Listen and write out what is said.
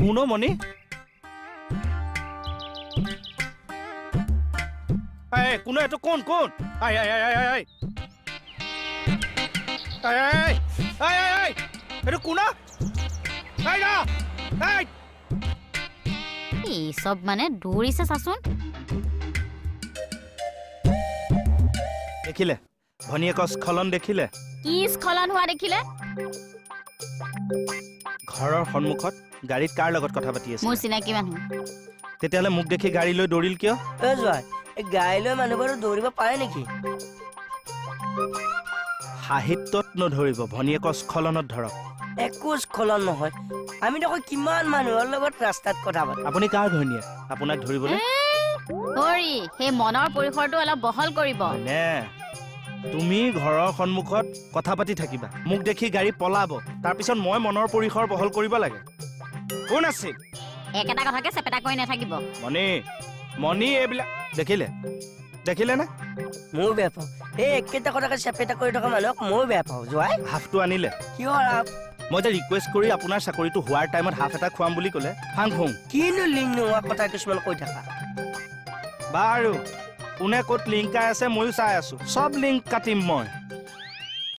কোন মণি কোন এইটো কোন কোন এইটো কোনা এই সব মানে দৌৰিছে চাচোন দেখিলে ভনীয়েকৰ স্খলন দেখিলে কি স্খলন হোৱা দেখিলে ঘৰৰ সন্মুখত গাড়ীত কাৰ লগত কথা পাতি আছে মোৰ চিনাকি মানুহ তেতিয়াহ'লে মোক দেখি গাড়ী লৈ দৌৰিল কিয় গাড়ী লৈ মানুহবোৰ দৌৰিব পাৰে নেকি সাহিত্যত নধৰিব ভনীয়েকৰ স্খলনত ধৰক একো স্খলন নহয় আমি দেখো কিমান মানুহৰ লগত ৰাস্তাত কথা পাতো আপুনি কাৰ ঘৈণীয়েক আপোনাক ধৰিবলৈ হৰি সেই মনৰ পৰিসৰটো অলপ বহল কৰিব নে তুমি ঘৰৰ সন্মুখত কথা পাতি থাকিবা মোক দেখি গাড়ী পলাব তাৰপিছত মই মনৰ পৰিসৰ বহল কৰিব লাগে কোন আছিল একেটা কথাকে চেপেটা কৰি নাথাকিব মণি এইবিলাক দেখিলে না ময়ো বেয়া পাওঁ এই একেটা কথাকে চেপেটা কৰি থকা মানুহক ময়ো বেয়া পাওঁ যোৱাই হাফটো আনিলে কিয় হাফ মই যে ৰিকুৱেষ্ট কৰি আপোনাৰ চাকৰিটো হোৱাৰ টাইমত হাফ এটা খুৱাম বুলি ক'লে ফাং ফুং কিনো লিংক নোহোৱা কথা কিছুমান কৈ থাকা বাৰু কোনে ক'ত লিংক আছে ময়ো চাই আছো চব লিংক কাটিম মই